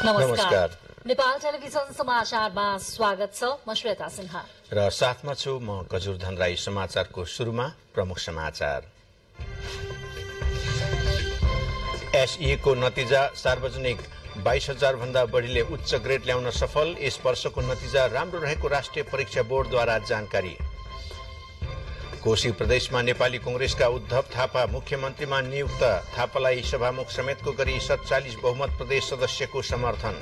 नमस्कार। नेपाल टेलिभिजन समाचारमा स्वागत छ। म श्वेता सिन्हा र साथमा छु म गजुरधन राई। समाचारको सुरुमा प्रमुख समाचार। एसई को नतिजा सार्वजनिक, 22,000 भन्दा बढीले उच्च ग्रेड ल्याउन सफल। यस वर्षको नतिजा राम्रो रहेको राष्ट्रिय परीक्षा बोर्डद्वारा जानकारी। कोशी प्रदेशमा नेपाली कांग्रेसका उद्धव थापा मुख्यमन्त्रीमा नियुक्त। थापालाई सभामुख समेतको गरी 47 बहुमत प्रदेश सदस्यको समर्थन।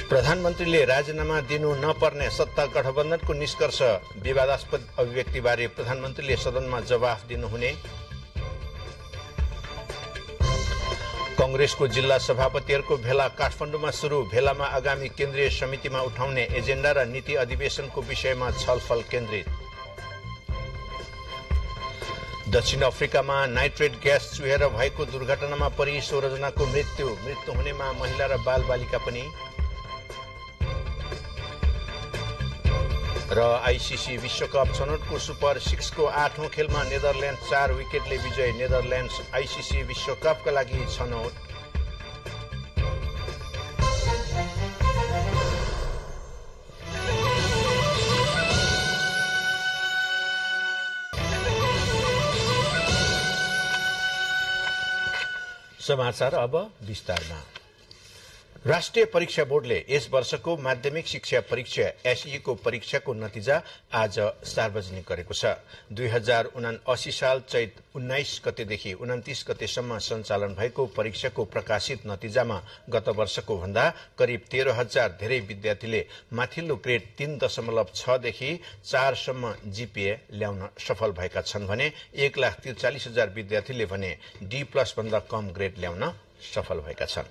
प्रधानमन्त्रीले राजीनामा दिनु नपर्ने सत्ता गठबन्धनको निष्कर्ष। विवादास्पद अभिव्यक्तिबारे प्रधानमन्त्रीले सदनमा जवाफ दिनुहुने। कांग्रेसको जिल्ला सभापतिहरूको भेला काठमाडौँमा सुरु। भेलामा आगामी केन्द्रीय समितिमा उठाउने एजेन्डा र नीति अधिवेशनको विषयमा छलफल केन्द्रित। दक्षिण अफ्रिकामा नाइट्रेट ग्यास चुहेर भएको दुर्घटनामा परि 16 जनाको मृत्यु हुनेमा महिला र बालबालिका पनि। र आईसीसी विश्वकप छनौटको सुपर 6 को 8औं खेलमा नेदरल्यान्ड 4 विकेटले विजय। नेदरल्यान्ड्स आईसीसी विश्वकपका लागि छनौट। समाचार अब विस्तारमा। राष्ट्रिय परीक्षा बोर्डले यस वर्षको माध्यमिक शिक्षा परीक्षा एसई को परीक्षाको नतिजा आज सार्वजनिक गरेको छ। 2079 साल चैत 19 गतेदेखि 29 गतेसम्म सञ्चालन भएको परीक्षाको प्रकाशित नतिजामा गत वर्षको भन्दा करिब 13,000 धेरै विद्यार्थीले माथिल्लो ग्रेड 3.6 देखि 4 सम्म जीपीए ल्याउन सफल भएका छन् भने 1,43,000 विद्यार्थीले भने डी+ भन्दा कम ग्रेड ल्याउन सफल भएका छन्।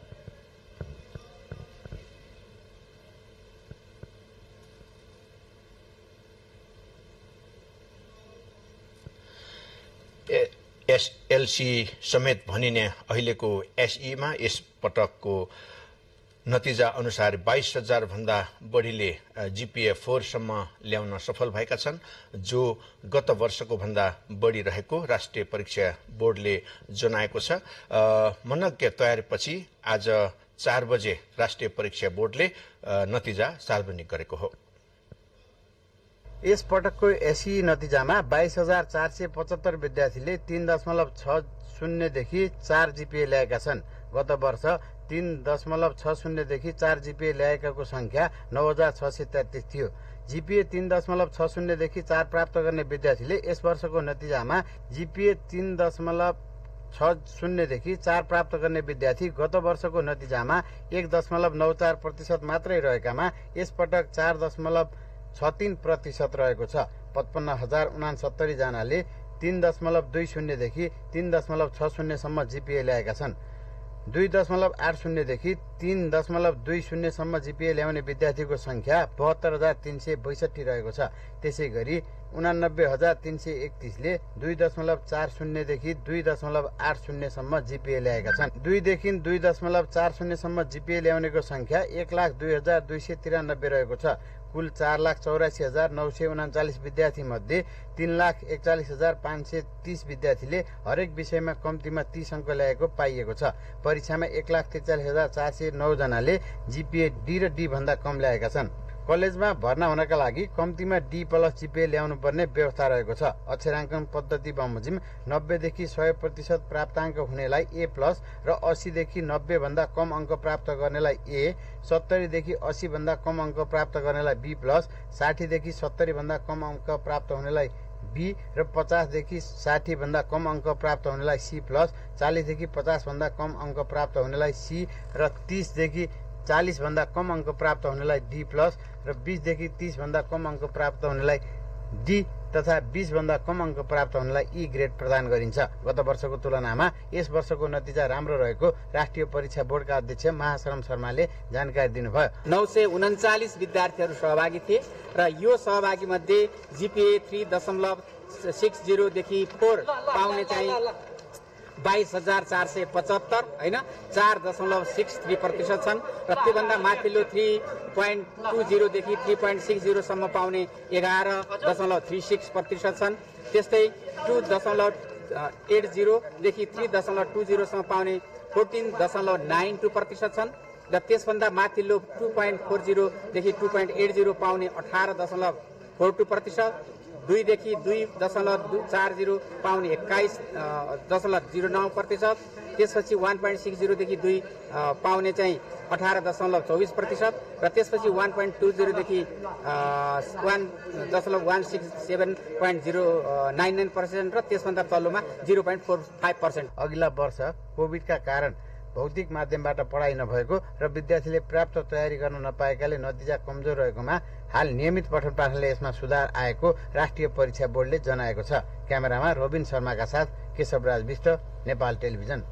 एसएलसी समेत भनिने अहिलेको एसईमा यस पटकको नतिजा अनुसार 22,000 भन्दा बढीले जीपीए 4 सम्म ल्याउन सफल भएका छन्, जो गत वर्षको भन्दा बढी रहेको राष्ट्रिय परीक्षा बोर्डले जनाएको छ। मनज्ञ तयारीपछि आज 4 बजे राष्ट्रिय परीक्षा बोर्डले नतिजा सार्वजनिक गरेको हो। यस पटकको एसई नतिजामा 22,475 विद्यार्थीले 3.60 देखि 4 जीपीए ल्याएका छन्। गत वर्ष 3.60 देखि 4 जीपीए ल्याएकाको संख्या 9,633 थियो। जीपीए 3.60 देखि 4 प्राप्त गर्ने विद्यार्थीले यस वर्षको नतिजामा जीपीए 3.60 देखि 4 प्राप्त गर्ने विद्यार्थी गत वर्षको नतिजामा 1.94% मात्रै रहेकामा यस पटक 4.63% रहेको छ। 55,069 जनाले 3.20 देखि 3.60 सम्म जीपीए ल्याएका छन्। 2.80 देखि 3.20 सम्म जीपीए ल्याउने विद्यार्थीको संख्या 72,362 रहेको छ। त्यसै गरी 89,331 ले 2.40 देखि 2.80 सम्म जीपीए ल्याएका छन्। 2 देखि 2.40 सम्म जीपीए ल्याउनेको संख्या 1,02,293 रहेको छ। कुल 4,84,939 विद्यार्थी मध्ये 3,41,530 विद्यार्थीले हरेक विषयमा कम्तीमा 30 अङ्क ल्याएको पाइएको छ। परीक्षामा 1,43,409 जनाले जीपीए डी र डी भन्दा कम ल्याएका छन्। कलेजमा भर्ना हुनका लागि कम्तीमा डी+ जीपीए ल्याउनु पर्ने व्यवस्था रहेको छ। अक्षराङ्कन पद्धति बमोजिम 90 देखि 100% प्राप्ताङ्क हुनेलाई ए+ र 80 देखि 90 भन्दा कम अङ्क प्राप्त गर्नेलाई ए, 70 देखि 80 भन्दा कम अङ्क प्राप्त गर्नेलाई बी+, 60 देखि 70 भन्दा कम अङ्क प्राप्त हुनेलाई बी र 50 देखि 60 भन्दा कम अङ्क प्राप्त हुनेलाई सी+, 40 देखि 50 भन्दा कम अङ्क प्राप्त हुनेलाई सी र 30 देखि 40 भन्दा कम अङ्क प्राप्त हुनेलाई डी+ र 20 देखि 30 भन्दा कम अङ्क प्राप्त हुनेलाई डी तथा 20 भन्दा कम अङ्क प्राप्त हुनेलाई ई ग्रेड प्रदान गरिन्छ। गत वर्षको तुलनामा यस वर्षको नतिजा राम्रो रहेको राष्ट्रिय परीक्षा बोर्डका अध्यक्ष महाशरम शर्माले जानकारी दिनुभयो। 939 विद्यार्थीहरू सहभागी थिए र यो सहभागी मध्ये जीपीए 3.60 देखि 4 पाउने चाहिँ 22,475 हैन 4.63% छन् र त्योभन्दा माथिल्लो 3.20 देखि 3.60 सम्म पाउने 11.36% छन्। त्यस्तै देखि 3.20 सम्म पाउने 14.92% छन् र त्यसभन्दा माथिल्लो 2.40 देखि 2.80 पाउने 18.42%, 2 देखि 2.40 पाउने 21.09%, त्यसपछि 1.60 देखि 2 पाउने चाहिँ 18.24% र त्यसपछि 1.20 देखि 1.167.099% र त्यसभन्दा तल्लोमा 0.45%। अघिल्ला वर्ष कोभिडका कारण भौतिक माध्यमबाट पढाइ नभएको र विद्यार्थीले पर्याप्त तयारी गर्न नपाएकाले नतिजा कमजोर रहेकोमा हाल नियमित पठन पाठनले यसमा सुधार आएको राष्ट्रिय परीक्षा बोर्डले जनाएको छ। क्यामेरामा रोबिन शर्माका साथ केशवराज विष्ट, नेपाल टेलिभिजन।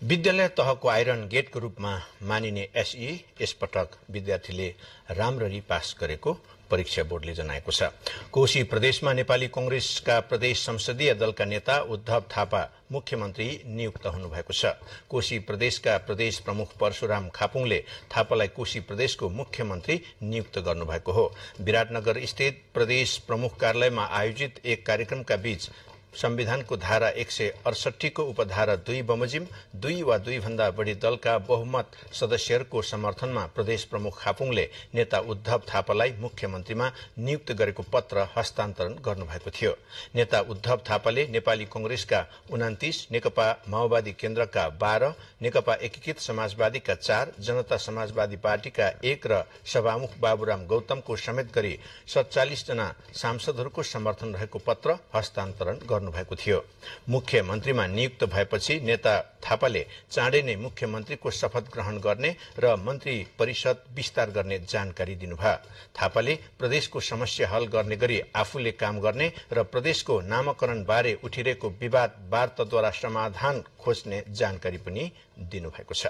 विद्यालय तहको आइरन गेटको रूपमा मानिने एसई यसपटक विद्यार्थीले राम्ररी पास गरेको परीक्षा बोर्डले जनाएको छ। कोशी प्रदेशमा नेपाली कांग्रेसका प्रदेश संसदीय दलका नेता उद्धव थापा मुख्यमन्त्री नियुक्त हुनुभएको छ। कोशी प्रदेशका प्रदेश प्रमुख परशुराम खापुङले थापालाई कोशी प्रदेशको मुख्यमन्त्री नियुक्त गर्नुभएको हो। विराटनगर स्थित प्रदेश प्रमुख कार्यालयमा आयोजित एक कार्यक्रमका बीच संविधानको धारा 168 को उपधारा 2 बमोजिम 2 वा 2 भन्दा बढी दलका बहुमत सदस्यहरूको समर्थनमा प्रदेश प्रमुख खापुङले नेता उद्धव थापालाई मुख्यमन्त्रीमा नियुक्त गरेको पत्र हस्तान्तरण गर्नुभएको थियो। नेता उद्धव थापाले नेपाली कांग्रेसका 29, नेकपा माओवादी केन्द्रका 12, नेकपा एकीकृत समाजवादीका 4, जनता समाजवादी पार्टीका 1 र सभामुख बाबुराम गौतमको समेत गरी 47 जना सांसदहरूको समर्थन रहेको पत्र हस्तान्तरण गर्नुभएको थियो। मुख्यमन्त्रीमा नियुक्त भएपछि नेता थापाले चाँडै नै मुख्यमन्त्रीको शपथ ग्रहण गर्ने र मन्त्री परिषद विस्तार गर्ने जानकारी दिनुभयो। थापाले प्रदेशको समस्या हल गर्ने गरी आफूले काम गर्ने र प्रदेशको नामकरण बारे उठिरहेको विवाद वार्ताद्वारा समाधान खोज्ने जानकारी पनि दिनुभएको छ।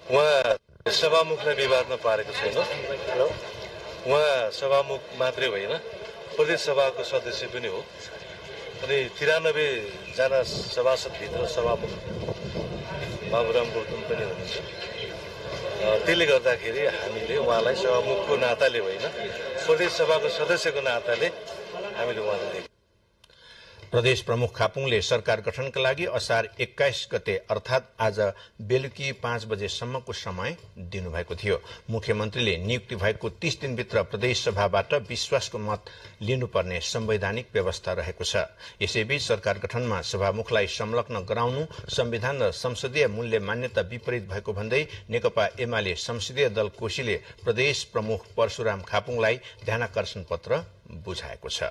उहाँ सभामुखलाई विवादमा पारेको छैन। उहाँ सभामुख मात्रै होइन, प्रदेश सभाको सदस्य पनि हो अनि 93 जना सभासदभित्र सभामुख बाबुराम गौतम पनि हुनुहुन्छ। त्यसले गर्दाखेरि हामीले उहाँलाई सभामुखको नाताले होइन, प्रदेश सभाको सदस्यको नाताले हामीले उहाँलाई देख्यौं। प्रदेश प्रमुख खापुङले सरकार गठनका लागि असार 21 गते अर्थात आज बेलुकी 5 बजेसम्मको समय दिनुभएको थियो। मुख्यमन्त्रीले नियुक्ति भएको 30 दिनभित्र प्रदेश सभाबाट विश्वासको मत लिनुपर्ने संवैधानिक व्यवस्था रहेको छ। यसैबीच सरकार गठनमा सभामुखलाई संलग्न गराउनु संविधान र संसदीय मूल्य मान्यता विपरीत भएको भन्दै नेकपा एमाले संसदीय दल कोशीले प्रदेश प्रमुख परशुराम खापुङलाई ध्यानाकर्षण पत्र बुझाएको छ।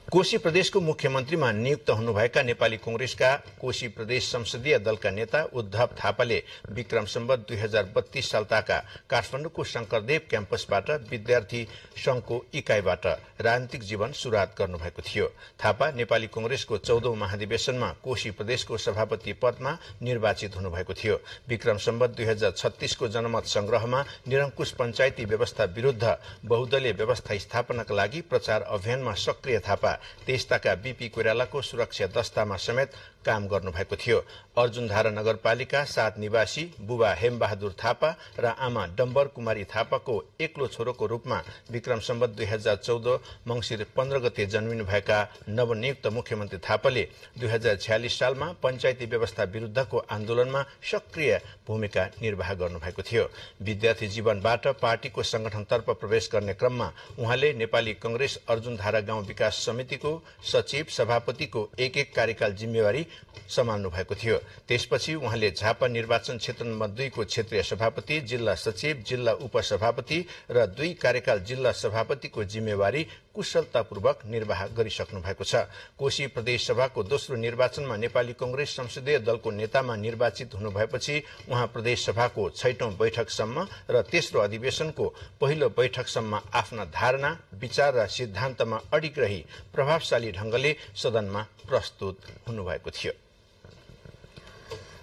कोशी प्रदेशको मुख्यमन्त्रीमा नियुक्त हुनुभएका नेपाली कांग्रेसका कोशी प्रदेश संसदीय दलका नेता उद्धव थापाले विक्रम सम्वत 2032 सालताका काठमाडौँको शंकरदेव क्याम्पसबाट विद्यार्थी संघको इकाइबाट राजनीतिक जीवन सुरुवात गर्नुभएको थियो। थापा नेपाली कांग्रेसको 14औं महाधिवेशनमा कोशी प्रदेशको सभापति पदमा निर्वाचित हुनुभएको थियो। विक्रम सम्वत 2036 को जनमत संग्रहमा निरंकुश पञ्चायती व्यवस्था विरुद्ध बहुदलीय व्यवस्था स्थापनाका लागि प्रचार अभियानमा सक्रिय थापा तेस्ताका बीपी कोइरालाको सुरक्षा दस्तामा समेत काम गर्नुभएको थियो। अर्जुनधारा नगरपालिका 7 निवासी बुबा हेमबहादुर थापा र आमा डम्बर कुमारी थापाको एक्लो छोरोको रूपमा विक्रम सम्वत 2014 मंसिर 15 गते जन्मिनुभएका नवनियुक्त मुख्यमन्त्री थापाले 2046 सालमा पञ्चायती व्यवस्था विरुद्धको आन्दोलनमा सक्रिय भूमिका निर्वाह गर्नुभएको थियो। विद्यार्थी जीवनबाट पार्टीको संगठनतर्फ प्रवेश गर्ने क्रममा उहाँले नेपाली कांग्रेस अर्जुनधारा गाउँ विकास समितिको सचिव सभापतिको एक कार्यकाल जिम्मेवारी सम्हाल्नु भएको थियो। त्यसपछि उहाँले झापा निर्वाचन क्षेत्र नम्बर 2 को क्षेत्रीय सभापति, जिल्ला सचिव, जिल्ला उपसभापति र 2 कार्यकाल जिल्ला सभापतिको जिम्मेवारी कुशलतापूर्वक निर्वाह गरिसक्नु भएको छ। कोशी प्रदेश सभाको दोस्रो निर्वाचनमा नेपाली कांग्रेस संसदीय दलको नेतामा निर्वाचित हुनुभएपछि उहाँ प्रदेश सभाको 6औं बैठकसम्म र तेस्रो अधिवेशनको पहिलो बैठकसम्म आफ्ना धारणा, विचार र सिद्धान्तमा अडिग रही प्रभावशाली ढंगले सदनमा प्रस्तुत हुनुभएको थियो।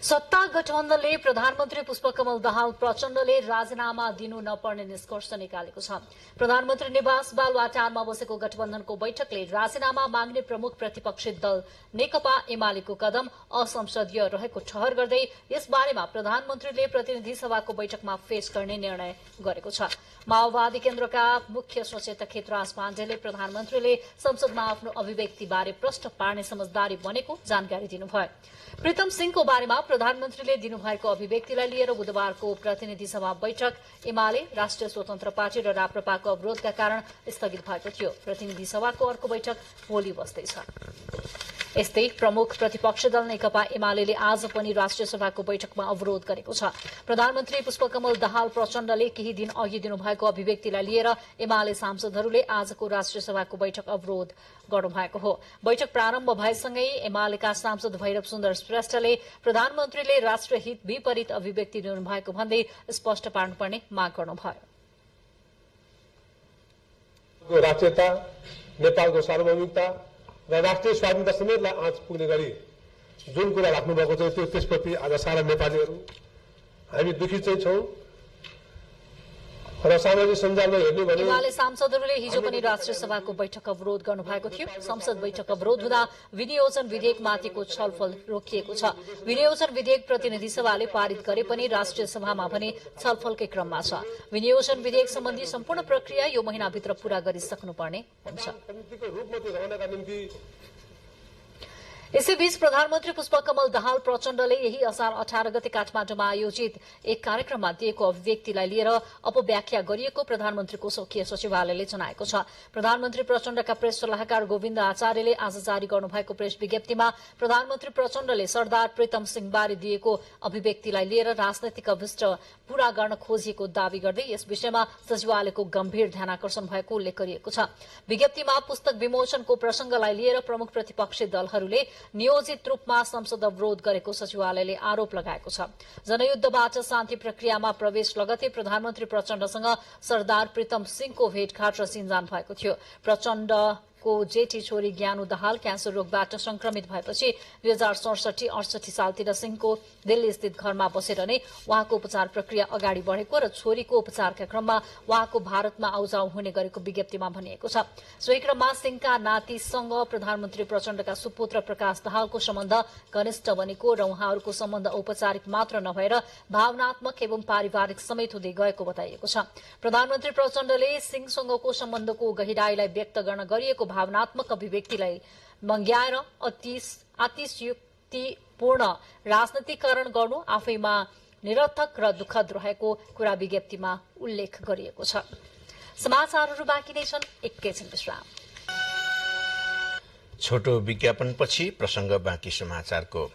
सत्ता गठबन्धनले प्रधानमन्त्री पुष्पकमल दाहाल प्रचण्डले राजीनामा दिनु नपर्ने निष्कर्ष निकालेको छ। प्रधानमन्त्री निवास बालुवाटारमा बसेको गठबन्धनको बैठकले राजीनामा माग्ने प्रमुख प्रतिपक्षी दल नेकपा एमालेको कदम असंसदीय रहेको ठहर गर्दै यसबारेमा प्रधानमन्त्रीले प्रतिनिधि सभाको बैठकमा पेश गर्ने निर्णय गरेको छ। माओवादी केन्द्रका मुख्य सचेतक खितराज पाण्डेले प्रधानमन्त्रीले संसदमा आफ्नो अभिव्यक्तिबारे प्रश्न पार्ने समझदारी बनेको जानकारी दिनुभयो। प्रीतम सिंहको बारेमा प्रधानमन्त्रीले दिनुभएको अभिव्यक्तिलाई लिएर बुधबारको प्रतिनिधि सभा बैठक एमाले, राष्ट्रिय स्वतन्त्र पार्टी र राप्रपाको अवरोधका कारण स्थगित भएको थियो। प्रतिनिधि सभाको अर्को बैठक भोलि बस्दैछ। यस्तै प्रमुख प्रतिपक्षी दल नेकपा एमाले आज पनि राष्ट्रिय सभाको बैठकमा अवरोध गरेको छ। प्रधानमन्त्री पुष्पकमल दाहाल प्रचण्डले केही दिन अघि दिनुभएको अभिव्यक्तिलाई लिएर एमाले सांसदहरूले आजको राष्ट्रिय सभाको बैठक अवरोध गर्नुभएको हो। बैठक प्रारम्भ भएसँगै एमालेका सांसद भैरव सुन्दर श्रेष्ठले प्रधानमन्त्रीले राष्ट्रिय हित विपरीत अभिव्यक्ति दिनुभएको भन्दै स्पष्ट पार्नुपर्ने माग गर्नुभयो। राष्ट्रियता, नेपालको सार्वभौमिकता र राष्ट्रिय स्वाधीनता समेतलाई आँच पुग्ने गरी जुन कुरा राख्नुभएको छ त्यसप्रति आज सारा नेपालीहरू हामी दुखी चाहिँ छौं र सामाजिक सञ्जालमा हेर्ने भने एमाले सांसदहरूले हिजो पनि राष्ट्रिय सभाको बैठक अवरोध गर्नुभएको थियो। संसद बैठक अवरोध हुँदा विनियोजन विधेयकमाथिको छलफल रोकिएको छ। विनियोजन विधेयक प्रतिनिधि सभाले पारित गरे पनि राष्ट्रिय सभामा भने छलफलकै क्रममा छ। विनियोजन विधेयक सम्बन्धी सम्पूर्ण प्रक्रिया यो महिनाभित्र पूरा गरिसक्नुपर्ने हुन्छ। यसैबीच प्रधानमन्त्री पुष्पकमल दाहाल प्रचण्डले यही असार 18 गते काठमाडौँमा आयोजित एक कार्यक्रममा दिएको अभिव्यक्तिलाई लिएर अपव्याख्या गरिएको प्रधानमन्त्रीको स्वकीय सचिवालयले जनाएको छ। प्रधानमन्त्री प्रचण्डका प्रेस सल्लाहकार गोविन्द आचार्यले आज जारी गर्नुभएको प्रेस विज्ञप्तिमा प्रधानमन्त्री प्रचण्डले सरदार प्रीतम सिंहबारे दिएको अभिव्यक्तिलाई लिएर राजनैतिक अभिष्ट पूरा गर्न खोजिएको दावी गर्दै यस विषयमा सचिवालयको गम्भीर ध्यानाकर्षण भएको उल्लेख गरिएको छ। विज्ञप्तिमा पुस्तक विमोचनको प्रसंगलाई लिएर प्रमुख प्रतिपक्षी दलहरूले नियोजित रूपमा संसद अवरोध गरेको सचिवालयले आरोप लगाएको छ। जनयुद्धबाट शान्ति प्रक्रियामा प्रवेश लगतै प्रधानमन्त्री प्रचण्डसँग सरदार प्रीतम सिंहको भेटघाट र सिन्जान भएको थियो। प्रचण्डको जेठी छोरी ज्ञानु दाहाल क्यान्सर रोगबाट संक्रमित भएपछि 2067-68 सालतिर सिंहको दिल्ली स्थित घरमा बसेर नै उहाँको उपचार प्रक्रिया अगाडि बढ़ेको र छोरीको उपचारका क्रममा उहाँको भारतमा आउजाउ हुने गरेको विज्ञप्तिमा भनिएको छ। सोही क्रममा सिंहका नातिसँग प्रधानमन्त्री प्रचण्डका सुपुत्र प्रकाश दाहालको सम्बन्ध घनिष्ठ बनेको र उहाँहरूको सम्बन्ध औपचारिक मात्र नभएर भावनात्मक एवं पारिवारिक समेत हुँदै गएको बताइएको छ। प्रधानमन्त्री प्रचण्डले सिंहसँगको सम्बन्धको गहिराईलाई व्यक्त गर्न गरिएको भावनात्मक अभिव्यक्तिलाई मंग्याएर अतिशयोक्तिपूर्ण राजनीतिकरण गर्नु आफैमा निरर्थक र दुःखद रहेको कुरा विज्ञप्तिमा उल्लेख गरिएको छ। समाचारहरू बाँकी नै छन्, एकैछिन विश्राम। छोटो विज्ञापनपछि प्रसंग बाँकी समाचारको।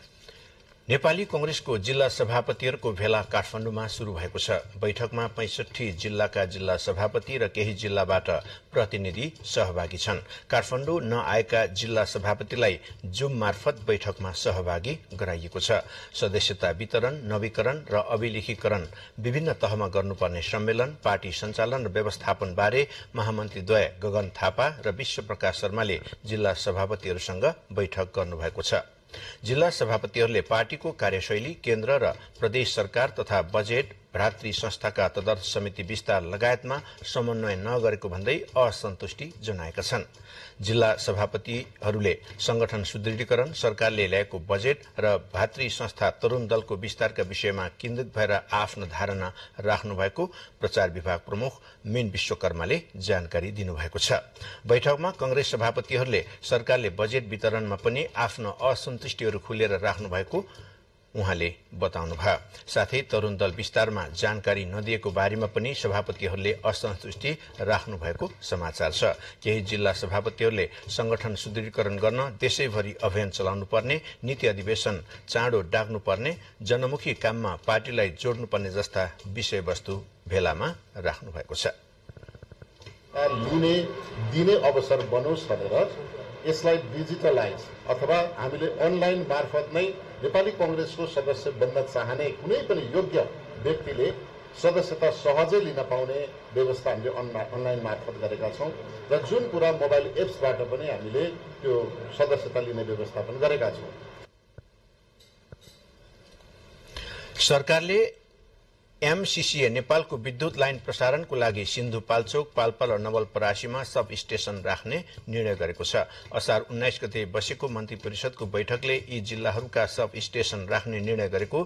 नेपाली कंग्रेसको जिल्ला सभापतिहरूको भेला काठमाडौँमा शुरू भएको छ। बैठकमा 65 जिल्लाका जिल्ला सभापति र केही जिल्लाबाट प्रतिनिधि सहभागी छन्। काठमाडौँ नआएका जिल्ला सभापतिलाई जुम मार्फत बैठकमा सहभागी गराइएको छ। सदस्यता वितरण, नवीकरण र अभिलेखीकरण विभिन्न तहमा गर्नुपर्ने सम्मेलन, पार्टी सञ्चालन र व्यवस्थापन बारे महामन्त्रीद्वय गगन थापा र विश्व प्रकाश शर्माले जिल्ला सभापतिहरूसँग बैठक गर्नुभएको छ। जिल्ला सभापतिहरूले पार्टीको कार्यशैली, केन्द्र र प्रदेश सरकार तथा बजेट, भ्रातृ संस्थाका तदर्थ समिति विस्तार लगायतमा समन्वय नगरेको भन्दै असन्तुष्टि जनाएका छन्। जिल्ला सभापतिहरूले संगठन सुदृढीकरण, सरकारले ल्याएको बजेट र भातृ संस्था तरूण दलको विस्तारका विषयमा केन्द्रित भएर आफ्नो धारणा राख्नु भएको प्रचार विभाग प्रमुख मीन विश्वकर्माले जानकारी दिनुभएको छ। बैठकमा कंग्रेस सभापतिहरूले सरकारले बजेट वितरणमा पनि आफ्नो असन्तुष्टिहरू खुलेर राख्नु भएको उहाँले बताउनुभयो। साथै तरूण दल विस्तारमा जानकारी नदिएको बारेमा पनि सभापतिहरूले असन्तुष्टि राख्नु भएको समाचार छ। केही जिल्ला सभापतिहरूले संगठन सुदृढीकरण गर्न देशैभरि अभियान चलाउनु पर्ने, नीति अधिवेशन चाँडो डाक्नुपर्ने, जनमुखी काममा पार्टीलाई जोड्नुपर्ने जस्ता विषयवस्तु भेलामा राख्नु भएको छ। दिने अवसर बनोस् भनेर यसलाई डिजिटलाइज अथवा हामीले अनलाइन मार्फत नै नेपाली कंग्रेसको सदस्य बन्न चाहने कुनै पनि योग्य व्यक्तिले सदस्यता सहजै लिन पाउने व्यवस्था हामीले अनलाइन मार्फत गरेका छौं र जुन कुरा मोबाइल एप्सबाट पनि हामीले त्यो सदस्यता लिने व्यवस्था पनि गरेका छौं। सरकारले एमसीसीए नेपालको विद्युत लाइन प्रसारणको लागि सिन्धुपाल्चोक, पाल्पा र नवलपरासीमा सब स्टेशन राख्ने निर्णय गरेको छ। असार 19 गते बसेको मन्त्री परिषदको बैठकले यी जिल्लाहरूका सब स्टेशन राख्ने निर्णय गरेको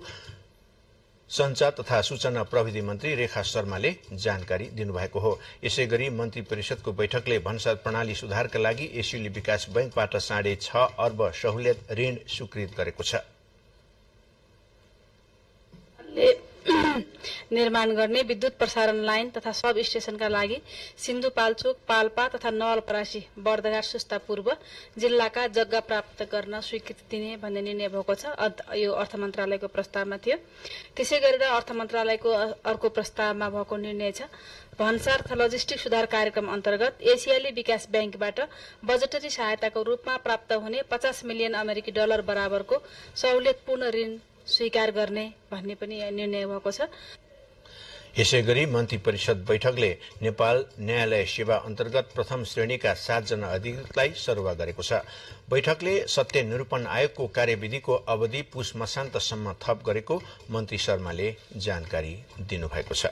संचार तथा सूचना प्रविधि मन्त्री रेखा शर्माले जानकारी दिनुभएको हो। यसैगरी मन्त्री परिषदको बैठकले भन्सार प्रणाली सुधारका लागि एसियली विकास बैंकबाट 6.5 अर्ब सहुलियत ऋण स्वीकृत गरेको छ। निर्माण गर्ने विद्युत प्रसारण लाइन तथा सब स्टेशनका लागि सिन्धुपाल्चोक, पाल्पा तथा नवलपरासी, बर्दघाट, सुस्ता पूर्व जिल्लाका जग्गा प्राप्त गर्न स्वीकृति दिने भन्ने निर्णय भएको छ। यो अर्थ मन्त्रालयको प्रस्तावमा थियो। त्यसै गरेर अर्थ मन्त्रालयको अर्को प्रस्तावमा भएको निर्णय छ भन्सार तथा लजिस्टिक सुधार कार्यक्रम अन्तर्गत एसियाली विकास बैंकबाट बजेटरी सहायताको रूपमा प्राप्त हुने 50 मिलियन अमेरिकी डलर बराबरको सहुलियतपूर्ण ऋण स्वीकार गर्ने भन्ने पनि निर्णय भएको छ। यसैगरी मन्त्री परिषद बैठकले नेपाल न्यायालय सेवा अन्तर्गत प्रथम श्रेणीका 7 जना अधिकृतलाई सरुवा गरेको छ। बैठकले सत्य निरूपण आयोगको कार्यविधिको अवधि पुष मसान्तसम्म थप गरेको मन्त्री शर्माले जानकारी दिनुभएको छ।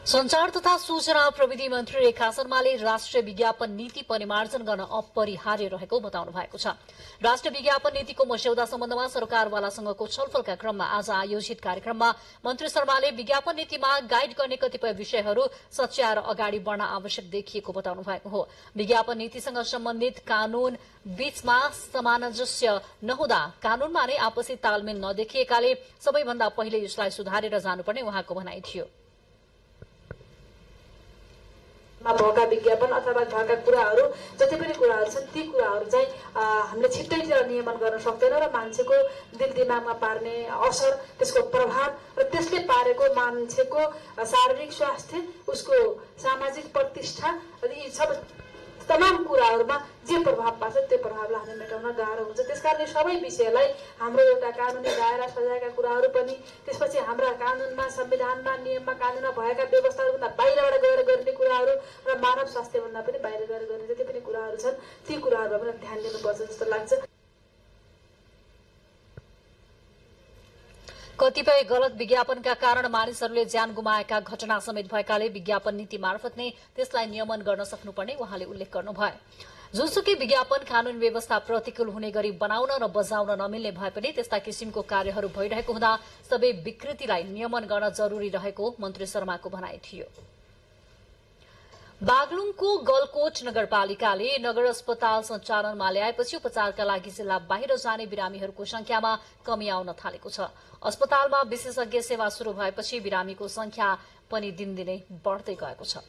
संचार तथा सूचना प्रविधि मन्त्री रेखा शर्माले राष्ट्रिय विज्ञापन नीति परिमार्जन गर्न अपरिहार्य रहेको बताउनु भएको छ। राष्ट्रिय विज्ञापन नीतिको मस्यौदा सम्बन्धमा सरकारवालासँगको छलफलका क्रममा आज आयोजित कार्यक्रममा मन्त्री शर्माले विज्ञापन नीतिमा गाइड गर्ने कतिपय विषयहरू सच्याएर अगाडि बढ्न आवश्यक देखिएको बताउनु भएको हो। विज्ञापन नीतिसँग सम्बन्धित कानून बीचमा सामञ्जस्य नहुँदा कानूनमा नै आपसी तालमेल नदेखिएकाले सबैभन्दा पहिले यसलाई सुधारेर जानुपर्ने उहाँको भनाइ थियो। भएका विज्ञापन अथवा भएका कुराहरू जति पनि कुराहरू छन् ती कुराहरू चाहिँ हामीले छिट्टै नियमन गर्न सक्दैन र मान्छेको दिल दिमागमा पार्ने असर, त्यसको प्रभाव र त्यसले पारेको मान्छेको शारीरिक स्वास्थ्य, उसको सामाजिक प्रतिष्ठा, यी सब तमाम कुराहरूमा जे प्रभाव पार्छ त्यो प्रभावलाई हामी मेटाउन गाह्रो हुन्छ। त्यसकारण सबै विषयलाई हाम्रो एउटा कानुनी दायरा सजाएका कुराहरू पनि, त्यसपछि हाम्रा कानूनमा, संविधानमा, नियममा, कानूनमा भएका व्यवस्थाहरूभन्दा बाहिरबाट गएर गर्ने कुराहरू र मानव स्वास्थ्यभन्दा पनि बाहिर गएर गर्ने जति पनि कुराहरू छन् ती कुराहरूमा पनि ध्यान दिनुपर्छ जस्तो लाग्छ। कतिपय गलत विज्ञापनका कारण मानिसहरूले ज्यान गुमाएका घटना समेत भएकाले विज्ञापन नीति मार्फत नै त्यसलाई नियमन गर्न सक्नुपर्ने उहाँले उल्लेख गर्नुभयो। जुनसुकै विज्ञापन कानून व्यवस्था प्रतिकूल हुने गरी बनाउन र बजाउन नमिल्ने भए पनि त्यस्ता किसिमको कार्यहरू भइरहेको हुँदा सबै विकृतिलाई नियमन गर्न जरूरी रहेको मन्त्री शर्माको भनाइ थियो। बागलुङको गलकोट नगरपालिकाले नगर अस्पताल सञ्चालनमा ल्याएपछि उपचारका लागि जिल्ला बाहिर जाने बिरामीहरूको संख्यामा कमी आउन थालेको छ। अस्पतालमा विशेषज्ञ सेवा शुरू भएपछि बिरामीको संख्या पनि दिनदिनै बढ्दै गएको छ।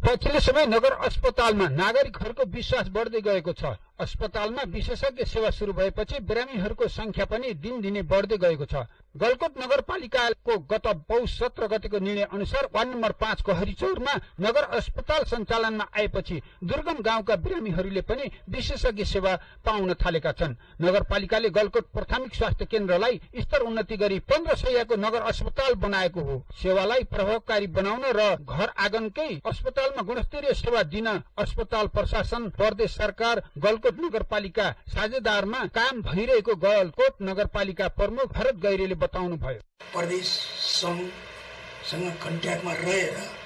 पछिल्लो समय नगर अस्पतालमा नागरिकहरूको विश्वास बढ्दै गएको छ। अस्पतालमा विशेषज्ञ सेवा शुरू भएपछि बिरामीहरूको संख्या पनि दिनदिनै बढ्दै गएको छ। गलकोट नगरपालिकाको गत पौष 17 गतेको निर्णय अनुसार वार्ड नम्बर 5 को हरिचौरमा नगर अस्पताल सञ्चालनमा आएपछि दुर्गम गाउँका बिरामीहरूले पनि विशेषज्ञ सेवा पाउन थालेका छन्। नगरपालिकाले गलकोट प्राथमिक स्वास्थ्य केन्द्रलाई स्तर उन्नति गरी 15 शय्याको नगर अस्पताल बनाएको हो। सेवालाई प्रभावकारी बनाउन र घर आँगनकै अस्पतालमा गुणस्तरीय सेवा दिन अस्पताल प्रशासन, प्रदेश सरकार, गलकोट नगरपालिका साझेदारमा काम भइरहेको गलकोट नगरपालिका प्रमुख भरत गैरेले बताउनु भयो। प्रदेश संघसँग कन्ट्याक्टमा रहेर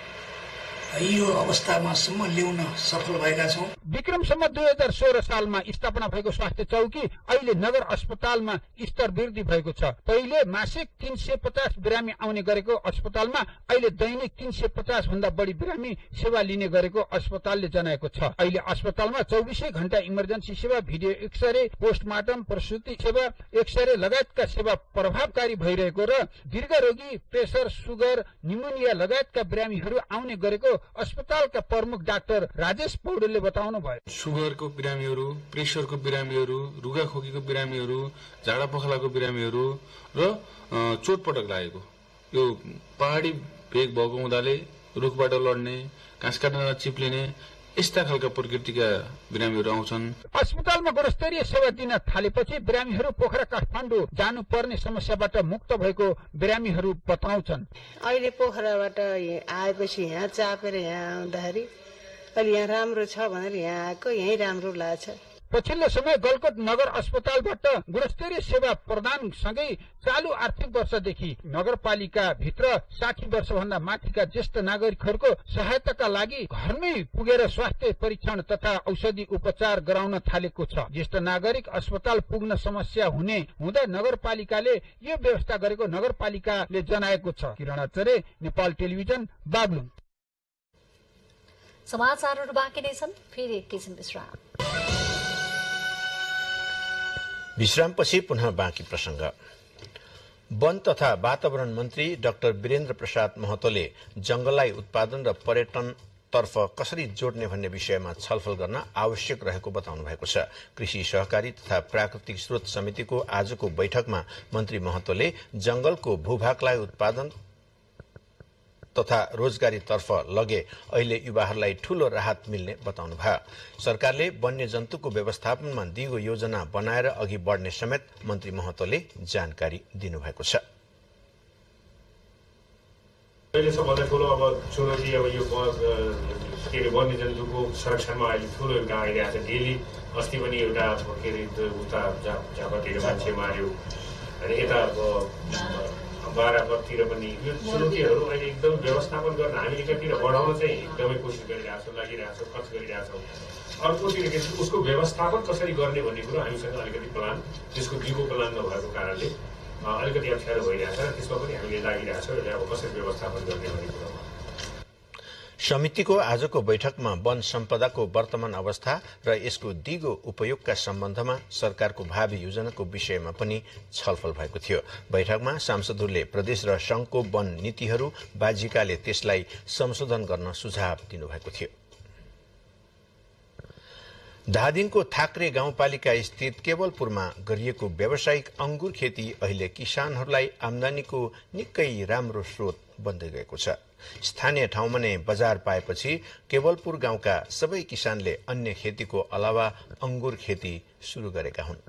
यो अवस्थामासम्म ल्याउन सफल भएका छौं। विक्रमसम्म 2016 सालमा स्थापना भएको स्वास्थ्य चौकी अहिले नगर अस्पतालमा स्तर वृद्धि भएको छ। पहिले मासिक 350 बिरामी आउने गरेको अस्पतालमा अहिले दैनिक 350 भन्दा बढी बिरामी सेवा लिने गरेको अस्पतालले जनाएको छ। अहिले अस्पतालमा 24 घण्टा इमर्जेन्सी सेवा, भिडियो एक्सरे, पोस्टमार्टम, प्रसुति सेवा, एक्सरे लगायतका सेवा प्रभावकारी भइरहेको र दीर्घरोगी, प्रेसर, सुगर, निमोनिया लगायतका बिरामीहरू आउने गरेको अस्पतालका प्रमुख डाक्टर राजेश पौडेलले बताउनु भयो। सुगरको बिरामीहरू, प्रेसरको बिरामीहरू, रुगाखोकीको बिरामीहरू, झाडा पखालाको बिरामीहरू र चोटपटक लागेको, यो पहाडी भेग भएको हुँदाले रुखबाट लड्ने, घाँस काट्न चिप्लिने यस्ता खालका प्रकृतिका बिरामीहरू आउँछन्। अस्पतालमा गुणस्तरीय सेवा दिन थालेपछि बिरामीहरू पोखरा, काठमाडौँ जानुपर्ने समस्याबाट मुक्त भएको बिरामीहरू बताउँछन्। अहिले पोखराबाट आएपछि यहाँ चापेर यहाँ आउँदाखेरि अहिले यहाँ राम्रो छ भनेर यहाँ आएको, यही राम्रो लाग्छ। पछिल्लो समय गलकोट नगर अस्पतालबाट गुणस्तरीय सेवा प्रदान सँगै चालू आर्थिक वर्षदेखि नगरपालिका भित्र 60 वर्षभन्दा माथिका ज्येष्ठ नागरिकहरूको सहायताका लागि घरमै पुगेर स्वास्थ्य परीक्षण तथा औषधि उपचार गराउन थालेको छ। ज्येष्ठ नागरिक अस्पताल पुग्न समस्या हुने हुँदा नगरपालिकाले यो व्यवस्था गरेको नगरपालिकाले जनाएको छ। किरण आचार्य, नेपाल टेलिभिजन, बागलुङ। समाचारहरू बाँकी नै छन्, फेरि एकैछिन विश्राम। विश्रामपछि पुनः बाँकी प्रसंग। वन तथा वातावरण मन्त्री डाक्टर वीरेन्द्र प्रसाद महतोले जंगललाई उत्पादन र पर्यटन तर्फ कसरी जोड्ने भन्ने विषयमा छलफल गर्न आवश्यक रहेको बताउनु भएको छ। कृषि सहकारी तथा प्राकृतिक स्रोत समितिको आजको बैठकमा मन्त्री महतोले जंगलको भूभागलाई उत्पादन तथा रोजगारी तर्फ लगे अहिले युवाहरूलाई ठूलो राहत मिल्ने बताउनुभयो। सरकारले वन्यजन्तुको व्यवस्थापनमा दिगो योजना बनाएर अघि बढ्ने समेत मन्त्री महतोले जानकारी दिनुभएको छ। सबभन्दा ठूलो अब चुनौती अब यो के अरे वन्यजन्तुको संरक्षणमा अहिले ठूलो एउटा आइरहेको छ। डेली अस्ति पनि एउटा के अरे उता झापातिर मान्छे मार्यो, अनि यता बारामतीतिर पनि यो चुनौतीहरू अहिले एकदम व्यवस्थापन गर्न हामीले कतिर बढाउन चाहिँ एकदमै कोसिस गरिरहेको छौँ, लागिरहेको छौँ, खर्च गरिरहेको छौँ। अर्कोतिर के उसको व्यवस्थापन कसरी गर्ने भन्ने कुरो हामीसँग अलिकति प्लान, त्यसको दिगो प्लान नभएको कारणले अलिकति अप्ठ्यारो भइरहेको छ र त्यसमा पनि हामीले लागिरहेको छौँ। यसलाई अब कसरी व्यवस्थापन गर्ने भन्ने कुरोमा समितिको आजको बैठकमा वन सम्पदाको वर्तमान अवस्था र यसको दिगो उपयोगका सम्बन्धमा सरकारको भावी योजनाको विषयमा पनि छलफल भएको थियो। बैठकमा सांसदहरूले प्रदेश र संघको वन नीतिहरू बाजिकाले त्यसलाई संशोधन गर्न सुझाव दिनुभएको थियो। धादिङको थाक्रे गाउँपालिका स्थित केवलपुरमा गरिएको व्यावसायिक अंगुर खेती अहिले किसानहरूलाई आमदानीको निकै राम्रो स्रोत बन्दै गएको छ। स्थानीय ठाउँमा नै बजार पाएपछि केवलपुर गाउँका सबै किसानले अन्य खेतीको अलावा अंगुर खेती शुरू गरेका हुन्।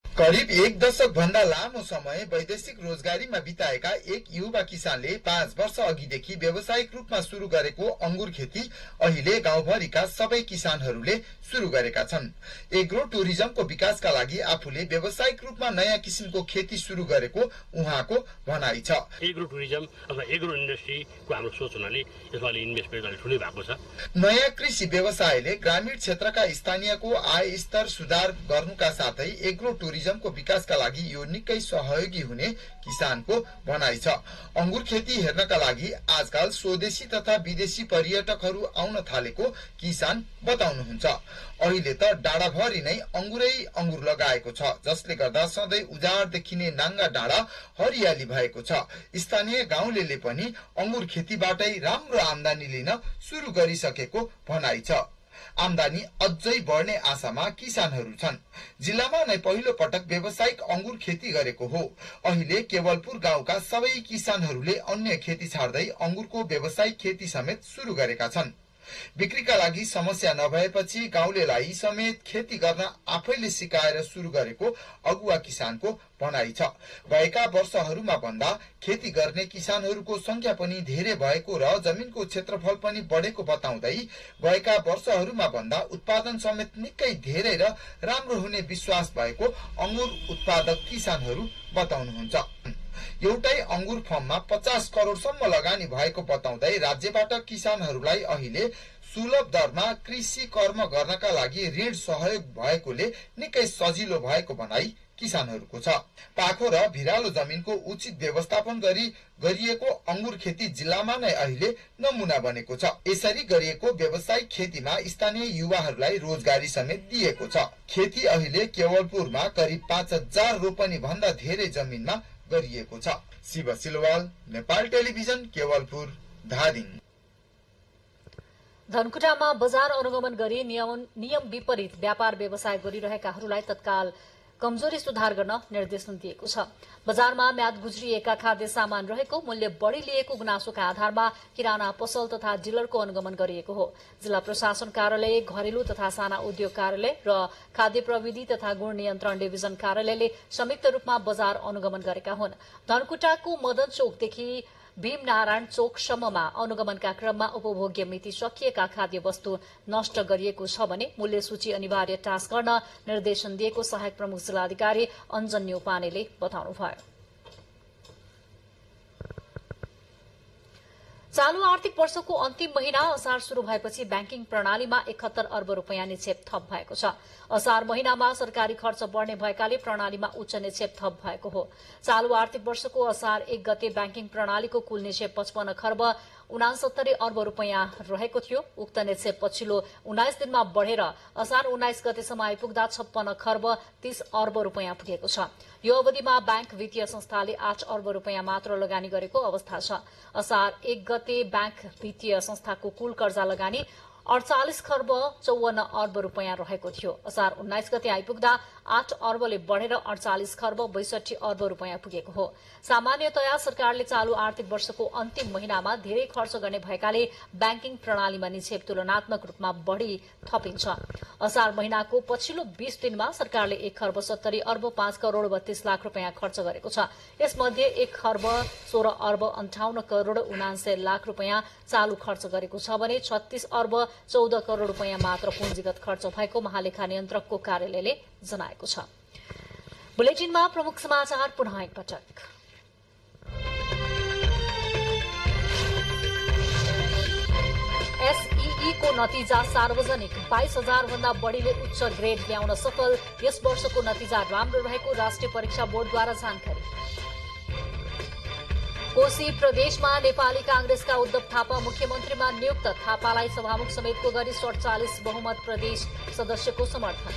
करिब 1 दशक भन्दा लामो समय वैदेशिक रोजगारीमा बिताएका एक युवा किसानले 5 वर्ष अघिदेखि व्यावसायिक रूपमा शुरू गरेको अंगुर खेती अहिले गाउँभरिका सबै किसानहरूले शुरू गरेका छन्। एग्रो टुरिज्मको विकासका लागि आफूले व्यावसायिक रूपमा नयाँ किसिमको खेती शुरू गरेको उहाँको भनाइ छ। एग्रो टुरिज्म अथवा एग्रो इन्डस्ट्रीको हाम्रो सोच हुनाले यसमा इन्भेस्टमेन्ट अलि ठुलै भएको छ। नयाँ कृषि व्यवसायले ग्रामीण क्षेत्रका स्थानीयको आय स्तर सुधार गर्नुका साथै एग्रो टुरिज्मको विकासका लागि यो निकै सहयोगी हुने किसानको भनाइ छ। अंगुर खेती हेर्नका लागि आजकल स्वदेशी तथा विदेशी पर्यटकहरू आउन थालेको किसान बताउनुहुन्छ। अहिले त डाँडाभरि नै अंगुरै अंगुर लगाएको छ, जसले गर्दा सधैँ उजाड देखिने नाङ्गा डाँडा हरियाली भएको छ। स्थानीय गाउँलेले पनि अंगुर खेतीबाटै राम्रो आमदानी लिन शुरू गरिसकेको भनाइ छ। आमदानी अझै बढ्ने आशामा किसानहरू छन्। जिल्लामा नै पहिलो पटक व्यावसायिक अंगुर खेती गरेको हो। अहिले केवलपुर गाउँका सबै किसानहरूले अन्य खेती छाड्दै अंगुरको व्यावसायिक खेती समेत शुरू गरेका छन्। बिक्रीका लागि समस्या नभएपछि गाउँलेलाई समेत खेती गर्न आफैले सिकाएर शुरू गरेको अगुवा किसानको भनाइ छ। गएका वर्षहरूमा भन्दा खेती गर्ने किसानहरूको संख्या पनि धेरै भएको र जमिनको क्षेत्रफल पनि बढेको बताउँदै गएका वर्षहरूमा भन्दा उत्पादन समेत निकै धेरै र राम्रो हुने विश्वास भएको अंगुर उत्पादक किसानहरू बताउनुहुन्छ। एउटै अंगुर फर्ममा 50 करोडसम्म लगानी भएको बताउँदै राज्यबाट किसानहरूलाई अहिले सुलभ दरमा कृषि कर्म गर्नका लागि ऋण सहयोग भएकोले निकै सजिलो भएको भनाइ किसानहरूको छ। पाखो र भिरालो जमिनको उचित व्यवस्थापन गरी गरिएको अंगुर खेती जिल्लामा नै अहिले नमुना बनेको छ। यसरी गरिएको व्यावसायिक खेतीमा स्थानीय युवाहरूलाई रोजगारी समेत दिएको छ। खेती अहिले केवलपुरमा करिब 5000 रोपनी भन्दा धेरै जमिनमा गरिएको छ। शिव सिलवाल, नेपाल टेलिभिजन, केवलपुर, धादिङ। धनकुटामा बजार अनुगमन गरी नियम विपरीत व्यापार व्यवसाय गरिरहेकाहरूलाई तत्काल कमजोरी सुधार गर्न निर्देशन दिएको छ। बजारमा म्याद गुज्रिएका खाद्य सामान रहेको, मूल्य बढ़ी लिएको गुनासोका आधारमा किराना पसल तथा डिलरको अनुगमन गरिएको हो। जिल्ला प्रशासन कार्यालय, घरेलु तथा साना उद्योग कार्यालय र खाद्य प्रविधि तथा गुण नियन्त्रण डिभिजन कार्यालयले संयुक्त रूपमा बजार अनुगमन गरेका हुन्। धनकुटाको मदन चोकदेखि भीमनारायण चोकसम्ममा अनुगमनका क्रममा उपभोग्य मिति सकिएका खाद्य वस्तु नष्ट गरिएको छ भने मूल्य सूची अनिवार्य टास्क गर्न निर्देशन दिएको सहायक प्रमुख जिल्लाधिकारी अञ्जन न्यौपानेले बताउनुभयो। चालू आर्थिक वर्षको अन्तिम महिना असार शुरू भएपछि ब्याङ्किङ प्रणालीमा 71 अर्ब रूपियाँ निक्षेप थप भएको छ। असार महिनामा सरकारी खर्च बढ्ने भएकाले प्रणालीमा उच्च निक्षेप थप भएको हो। चालू आर्थिक वर्षको असार 1 गते ब्याङ्किङ प्रणालीको कुल निक्षेप 55 खर्ब 69 अर्ब रूपियाँ रहेको थियो। उक्त निक्षेप पछिल्लो 19 दिनमा बढ़ेर असार 19 गतेसम्म आइपुग्दा 56 खर्ब 30 अर्ब रूपियाँ पुगेको छ। यो अवधिमा ब्याङ्क वित्तीय संस्थाले 8 अर्ब रूपियाँ मात्र लगानी गरेको अवस्था छ। असार 1 गते ब्याङ्क वित्तीय संस्थाको कुल कर्जा लगानी 48 खर्ब 54 अर्ब रूपियाँ रहेको थियो। असार 19 गते आइपुग्दा 8 अर्बले बढ़ेर 48 खर्ब 62 अर्ब रूपियाँ पुगेको हो। सामान्यतया सरकारले चालू आर्थिक वर्षको अन्तिम महिनामा धेरै खर्च गर्ने भएकाले ब्याङ्किङ प्रणालीमा निक्षेप तुलनात्मक रूपमा बढ़ी थपिन्छ। असार महिनाको पछिल्लो 20 दिनमा सरकारले 1 खर्ब 70 अर्ब 5 करोड़ 32 लाख रूपियाँ खर्च गरेको छ। यसमध्ये 1 खर्ब 16 अर्ब 58 करोड़ 79 लाख रूपियाँ चालू खर्च गरेको छ भने 36 अर्ब 14 करोड़ रूपियाँ मात्र पुँजीगत खर्च भएको महालेखा नियन्त्रकको कार्यालयले जनाएको छ। बुलेटिनमा प्रमुख समाचार पुनः एकपटक। एसईई को नतिजा सार्वजनिक 22,000 भन्दा बढ़ीले उच्च ग्रेड ल्याउन सफल। यस वर्षको नतिजा राम्रो रहेको राष्ट्रिय परीक्षा बोर्डद्वारा जानकारी। कोशी प्रदेशमा नेपाली कांग्रेसका उद्धव थापा मुख्यमन्त्रीमा नियुक्त। थापालाई सभामुख समेतको गरी 47 बहुमत प्रदेश सदस्यको समर्थन।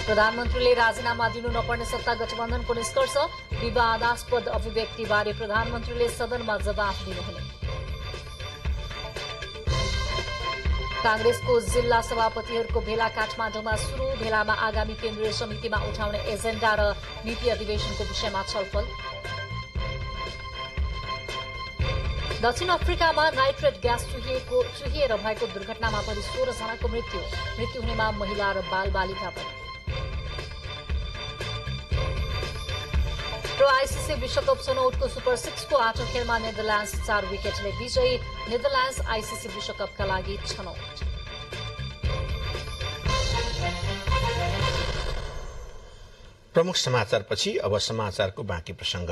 प्रधानमन्त्रीले राजीनामा दिनु नपर्ने सत्ता गठबन्धनको निष्कर्ष। विवादास्पद अभिव्यक्तिबारे प्रधानमन्त्रीले सदनमा जवाफ दिनुहुने। कांग्रेसको जिल्ला सभापतिहरूको भेला काठमाडौँमा शुरू। भेलामा आगामी केन्द्रीय समितिमा उठाउने एजेण्डा र नीति अधिवेशनको विषयमा छलफल। दक्षिण अफ्रिकामा नाइट्रेट ग्यास चुहिएर भएको दुर्घटनामा परि 16 जनाको मृत्यु हुनेमा महिला र बालबालिका पनि। र आईसीसी विश्वकप छनौटको सुपर 6 को 8औं खेलमा नेदरल्याण्ड्स 4 विकेटले विजयी। नेदरल्याण्ड्स आईसीसी विश्वकपका लागि छनौट। प्रमुख समाचारपछि अब समाचारको बाँकी प्रसंग।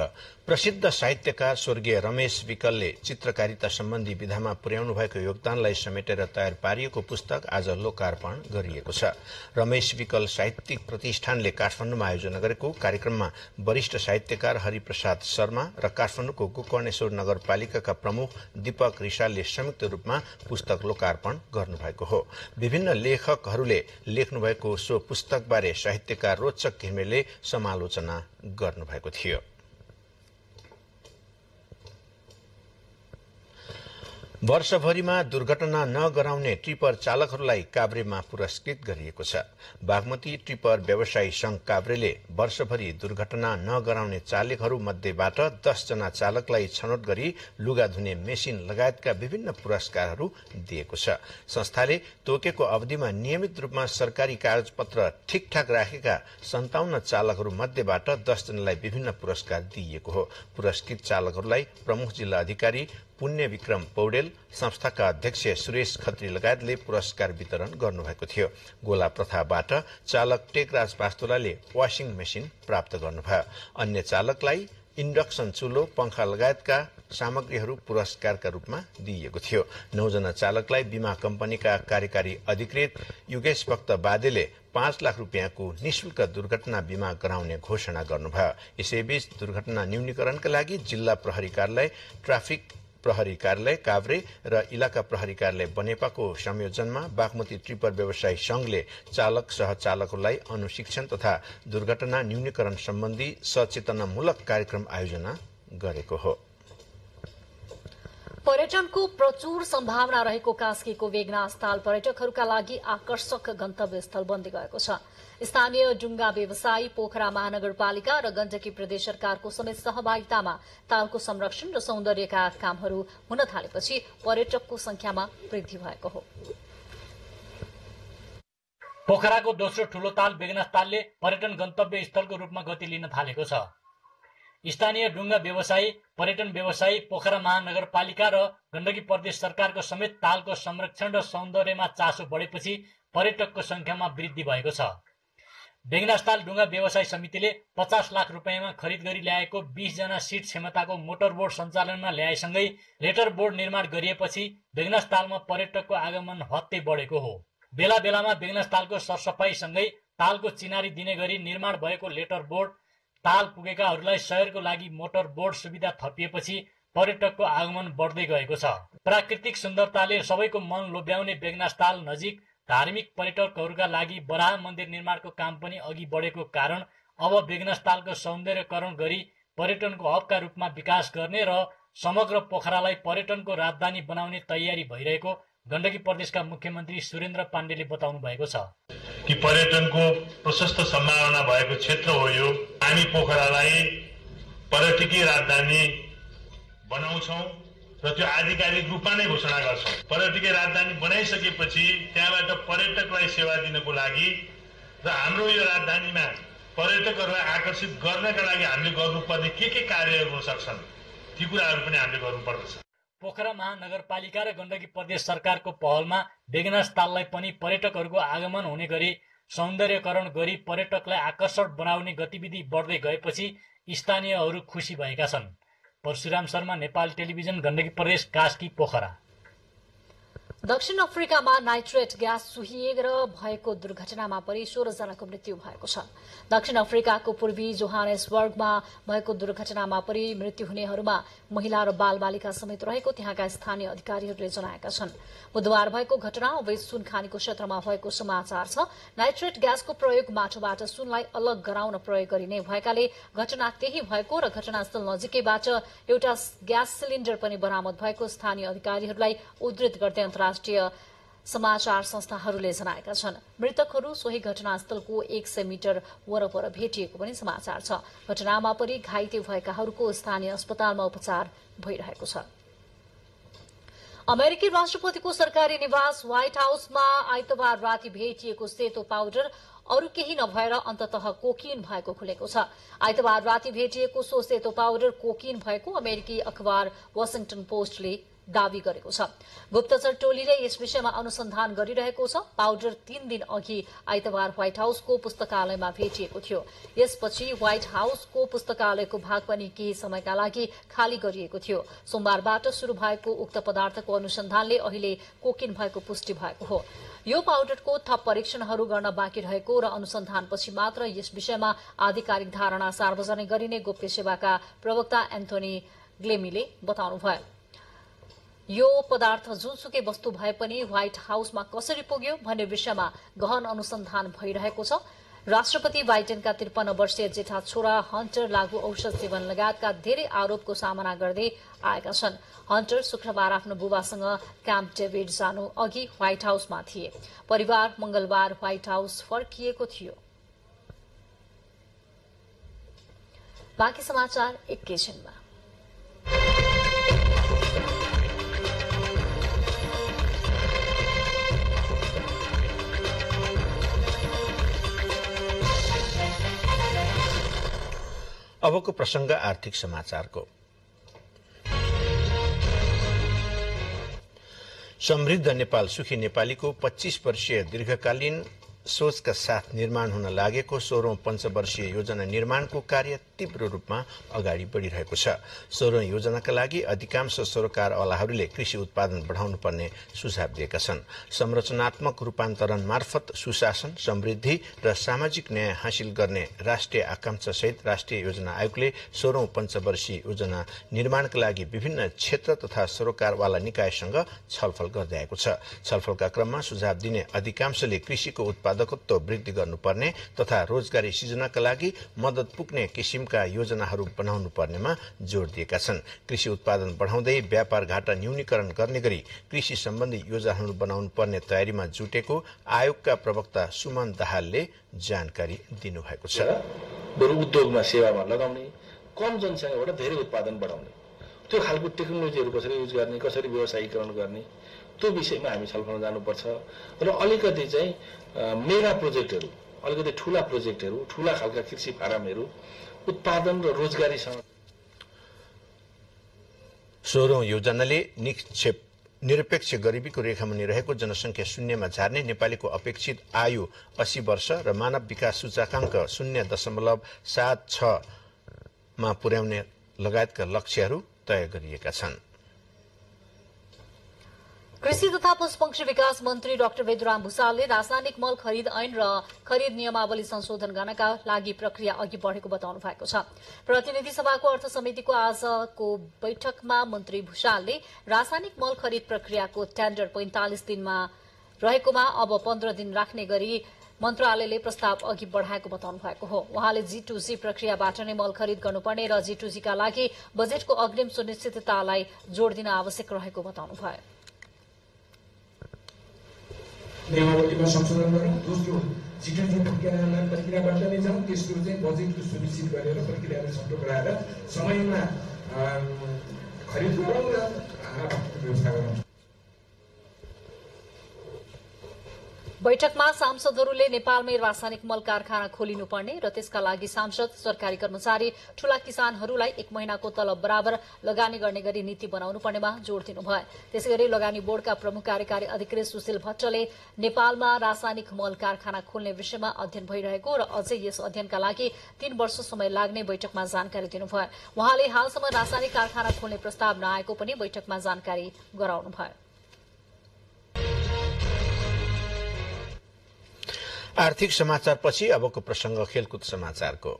प्रसिद्ध साहित्यकार स्वर्गीय रमेश विकलले चित्रकारिता सम्बन्धी विधामा पुर्याउनु भएको योगदानलाई समेटेर तयार पारिएको पुस्तक आज लोकार्पण गरिएको छ। रमेश विकल साहित्यिक प्रतिष्ठानले काठमाडौँमा आयोजना गरेको कार्यक्रममा वरिष्ठ साहित्यकार हरिप्रसाद शर्मा र काठमाडौँको गोकर्णेश्वर नगरपालिकाका प्रमुख दीपक रिसालले संयुक्त रूपमा पुस्तक लोकार्पण गर्नुभएको हो। विभिन्न लेखकहरूले लेख्नुभएको सो पुस्तकबारे साहित्यकार रोचक घिमिरेले समालोचना गर्नुभएको थियो। वर्षभरिमा दुर्घटना नगराउने ट्रिपर चालकहरूलाई काभ्रेमा पुरस्कृत गरिएको छ। बागमती ट्रिपर व्यवसायी संघ काभ्रेले वर्षभरि दुर्घटना नगराउने चालकहरू मध्येबाट 10 जना चालकलाई छनौट गरी लुगा धुने मेसिन लगायतका विभिन्न पुरस्कारहरू दिएको छ। संस्थाले तोकेको अवधिमा नियमित रूपमा सरकारी कागजपत्र ठिकठाक राखेका 57 चालकहरू मध्येबाट 10 जनालाई विभिन्न पुरस्कार दिइएको हो। पुरस्कृत चालकहरूलाई प्रमुख जिल्ला अधिकारी पुण्य विक्रम पौडेल, संस्थाका अध्यक्ष सुरेश खत्री लगायतले पुरस्कार वितरण गर्नुभएको थियो। गोला प्रथाबाट चालक टेकराज पास्तोलाले वाशिङ मेसिन प्राप्त गर्नुभयो। अन्य चालकलाई इन्डक्सन चुलो, पंखा लगायतका सामग्रीहरू पुरस्कारका रूपमा दिइएको थियो। 9 जना चालकलाई बीमा कम्पनीका कार्यकारी अधिकृत युगेश भक्त बादेले 5 लाख रुपियाँको निशुल्क दुर्घटना बीमा गराउने घोषणा गर्नुभयो। यसैबीच दुर्घटना न्यूनीकरणका लागि जिल्ला प्रहरी कार्यालय, ट्राफिक प्रहरी कार्यालय काभ्रे र इलाका प्रहरी कार्यालय बनेपाको संयोजनमा बागमती ट्रिपर व्यवसायी संघले चालक सहचालकहरूलाई अनुशिक्षण तथा दुर्घटना न्यूनीकरण सम्बन्धी सचेतनामूलक कार्यक्रम आयोजना गरेको हो। पर्यटनको प्रचुर सम्भावना रहेको कास्कीको वेगनाथ ताल पर्यटकहरूका लागि आकर्षक गन्तव्य स्थल बन्दै गएको छ। स्थानीय डुङ्गा व्यवसायी, पोखरा महानगरपालिका र गण्डकी प्रदेश सरकारको समेत सहभागितामा तालको संरक्षण र सौन्दर्यका कामहरू हुन थालेपछि पर्यटकको संख्यामा वृद्धि भएको हो। पोखराको दोस्रो ठूलो ताल वेगनाथ तालले पर्यटन गन्तव्य स्थलको रूपमा गति लिन थालेको छ। स्थानीय डुङ्गा व्यवसायी, पर्यटन व्यवसायी, पोखरा महानगरपालिका र गण्डकी प्रदेश सरकारको समेत तालको संरक्षण र सौन्दर्यमा चासो बढेपछि पर्यटकको संख्यामा वृद्धि भएको छ। बेगनास ताल डुङ्गा व्यवसाय समितिले 50 लाख रुपियाँमा खरिद गरी ल्याएको 20 जना सिट क्षमताको मोटरबोट सञ्चालनमा ल्याएसँगै लेटर बोर्ड निर्माण गरिएपछि बेगनास तालमा पर्यटकको आगमन हत्ते बढेको हो। बेला बेलामा बेगनास तालको सरसफाईसँगै तालको चिनारी दिने गरी निर्माण भएको लेटर बोर्ड ताल पुगेकाहरूलाई सहरको लागि मोटर बोट सुविधा थपिएपछि पर्यटकको आगमन बढ्दै गएको छ। प्राकृतिक सुन्दरताले सबैको मन लोभ्याउने बेगनास ताल नजिक धार्मिक पर्यटकहरूका लागि बराह मन्दिर निर्माणको काम पनि अघि बढेको कारण अब बेगनास तालको सौन्दर्यकरण गरी पर्यटनको हबका रूपमा विकास गर्ने र समग्र पोखरालाई पर्यटनको राजधानी बनाउने तयारी भइरहेको गण्डकी प्रदेशका मुख्यमन्त्री सुरेन्द्र पाण्डेले बताउनु भएको छ कि पर्यटनको प्रशस्त सम्भावना भएको क्षेत्र हो यो। हामी पोखरालाई पर्यटकीय राजधानी बनाउँछौँ र त्यो आधिकारिक रूपमा नै घोषणा गर्छौँ। पर्यटकीय राजधानी बनाइसकेपछि त्यहाँबाट पर्यटकलाई सेवा दिनको लागि र हाम्रो यो राजधानीमा पर्यटकहरूलाई आकर्षित गर्नका लागि हामीले गर्नुपर्ने के कार्यहरू हुन सक्छन् ती कुराहरू पनि हामीले गर्नुपर्दछ। पोखरा महानगरपालिका र गण्डकी प्रदेश सरकारको पहलमा बेगनास ताललाई पनि पर्यटकहरूको आगमन हुने गरी सौन्दर्यकरण गरी पर्यटकलाई आकर्षक बनाउने गतिविधि बढ्दै गएपछि स्थानीयहरू खुसी भएका छन्। परशुराम शर्मा, नेपाल टेलिभिजन, गण्डकी प्रदेश, कास्की, पोखरा। दक्षिण अफ्रिकामा नाइट्रेट ग्यास चुहिएर भएको दुर्घटनामा परि 16 जनाको मृत्यु भएको छ। दक्षिण अफ्रिकाको पूर्वी जोहानेसबर्गमा भएको दुर्घटनामा परि मृत्यु हुनेहरूमा महिला र बालबालिका समेत रहेको त्यहाँका स्थानीय अधिकारीहरूले जनाएका छन्। बुधबार भएको घटना अवैध सुन खानीको क्षेत्रमा भएको समाचार छ। नाइट्रेट ग्यासको प्रयोग माटोबाट सुनलाई अलग गराउन प्रयोग गरिने भएकाले घटना त्यही भएको र घटनास्थल नजिकैबाट एउटा ग्यास सिलिण्डर पनि बरामद भएको स्थानीय अधिकारीहरूलाई उद्धृत गर्दै अन्तर्राष्ट्रिय समाचार संस्थाहरूले जनाएका छन्। मृतकहरू सोही घटनास्थलको 100 मिटर वरपर भेटिएको पनि समाचार छ। घटनामा परि घाइते भएकाहरूको स्थानीय अस्पतालमा उपचार भइरहेको छ। अमेरिकी राष्ट्रपतिको सरकारी निवास व्हाइट हाउसमा आइतबार राति भेटिएको सेतो पाउडर अरू केही नभएर अन्ततः कोकिन भएको खुलेको छ। आइतबार राति भेटिएको सो सेतो पाउडर कोकिन भएको अमेरिकी अखबार वाशिंगटन पोस्टले दावी गरेको छ। गुप्तचर टोलीले यस विषयमा अनुसन्धान गरिरहेको छ। पाउडर 3 दिन अघि आइतबार व्हाइट हाउसको पुस्तकालयमा भेटिएको थियो। यसपछि व्हाइट हाउसको पुस्तकालयको भाग पनि केही समयका लागि खाली गरिएको थियो। सोमबारबाट शुरू भएको उक्त पदार्थको अनुसन्धानले अहिले कोकिन भएको पुष्टि भएको हो। यो पाउडरको थप परीक्षणहरू गर्न बाँकी रहेको र अनुसन्धानपछि मात्र यस विषयमा आधिकारिक धारणा सार्वजनिक गरिने गोप्य सेवाका प्रवक्ता एन्थोनी ग्लेमीले बताउनुभयो। यो पदार्थ जुनसुकै वस्तु भए पनि व्हाइट हाउसमा कसरी पुग्यो भन्ने विषयमा गहन अनुसन्धान भइरहेको छ। राष्ट्रपति बाइडेनका 53 वर्षीय जेठा छोरा हन्टर लागू औषध सेवन लगायतका धेरै आरोपको सामना गर्दै आएका छन्। हन्टर शुक्रबार आफ्नो बुबासँग क्याम्प डेभिड जानु अघि व्हाइट हाउसमा थिए। परिवार मंगलबार व्हाइट हाउस फर्किएको थियो। बाँकी समाचार एकैछिनमा। अबको प्रसंग आर्थिक समाचारको। समृद्ध नेपाल सुखी नेपालीको 25 वर्षीय दीर्घकालीन सोचका साथ निर्माण हुन लागेको 16औं पञ्चवर्षीय योजना निर्माणको कार्य तीव्र रूपमा अगाडि बढ़िरहेको छ। 16औं योजनाका लागि अधिकांश सरोकारवालाहरूले कृषि उत्पादन बढ़ाउनु पर्ने सुझाव दिएका छन्। संरचनात्मक रूपान्तरण मार्फत सुशासन, समृद्धि र सामाजिक न्याय हासिल गर्ने राष्ट्रिय आकांक्षा सहित राष्ट्रिय योजना आयोगले 16औं पञ्चवर्षीय योजना निर्माणका लागि विभिन्न क्षेत्र तथा सरोकारवाला निकायसँग छलफल गर्दै आएको छ। छलफलका क्रममा सुझाव दिने अधिकांशले कृषिको उत्पादकत्व वृद्धि गर्नुपर्ने तथा रोजगारी सृजनाका लागि मद्दत पुग्ने किसिमका योजनाहरू बनाउनु पर्नेमा जोड़ दिएका छन्। कृषि उत्पादन बढ़ाउँदै व्यापार घाटा न्यूनीकरण गर्ने गरी कृषि सम्बन्धी योजनाहरू बनाउनु पर्ने तयारीमा जुटेको आयोगका प्रवक्ता सुमन दाहालले जानकारी दिनुभएको छ। बरु उद्योगमा सेवामा लगाउने, कम जनसंख्याबाट धेरै उत्पादन बढाउने, त्यो खालको टेक्नोलोजीहरू कसरी युज गर्ने, कसरी व्यवसायीकरण गर्ने, त्यो विषयमा हामी छलफल जानुपर्छ। र अलिकति चाहिँ मेगा प्रोजेक्टहरू, अलिकति ठूला प्रोजेक्टहरू, ठूला खालका कृषि फारमहरू उत्पादन र रोजगारीसँग 16औं योजनाले निरपेक्ष गरिबीको रेखामा रहेको जनसङ्ख्या शून्यमा झार्ने, नेपालीको अपेक्षित आयु 80 वर्ष र मानव विकास सूचकाङ्क 0.76 मा पुर्याउने लगायतका लक्ष्यहरू तय गरिएका छन्। कृषि तथा पशुपक्षी विकास मन्त्री डाक्टर वेदुराम भुसालले रासायनिक मल खरिद ऐन र खरिद नियमावली संशोधन गर्नका लागि प्रक्रिया अघि बढेको बताउनु भएको छ। प्रतिनिधि सभाको अर्थ समितिको आजको बैठकमा मन्त्री भुसालले रासायनिक मल खरिद प्रक्रियाको टेन्डर 45 दिनमा रहेकोमा अब 15 दिन राख्ने गरी मन्त्रालयले प्रस्ताव अघि बढ़ाएको बताउनु भएको हो। उहाँले G2G प्रक्रियाबाट नै मल खरिद गर्नुपर्ने र G2G का लागि बजेटको अग्रिम सुनिश्चिततालाई जोड़ दिन आवश्यक रहेको बताउनु भयो। नियमावलीमा संशोधन गरेर दोस्रो G2G प्रक्रियाबाट नै जाउँ, तेस्रो चाहिँ बजेटको सुनिश्चित गरेर प्रक्रियालाई सट्टो गराएर समयमा खरिद गरौँ र व्यवस्था गरौँ। बैठकमा सांसदहरूले नेपालमै रासायनिक मल कारखाना खोलिनुपर्ने र त्यसका लागि सांसद, सरकारी कर्मचारी, ठूला किसानहरूलाई 1 महिनाको तलब बराबर लगानी गर्ने गरी नीति बनाउनु पर्नेमा जोड़ दिनुभयो। त्यसैगरी लगानी बोर्डका प्रमुख कार्यकारी अधिकृत सुशील भट्टले नेपालमा रासायनिक मल कारखाना खोल्ने विषयमा अध्ययन भइरहेको र अझै यस अध्ययनका लागि 3 वर्ष समय लाग्ने बैठकमा जानकारी दिनुभयो। उहाँले हालसम्म रासायनिक कारखाना खोल्ने प्रस्ताव नआएको पनि बैठकमा जानकारी गराउनुभयो। आर्थिक समाचारपछि अबको प्रसंग खेलकुद समाचारको।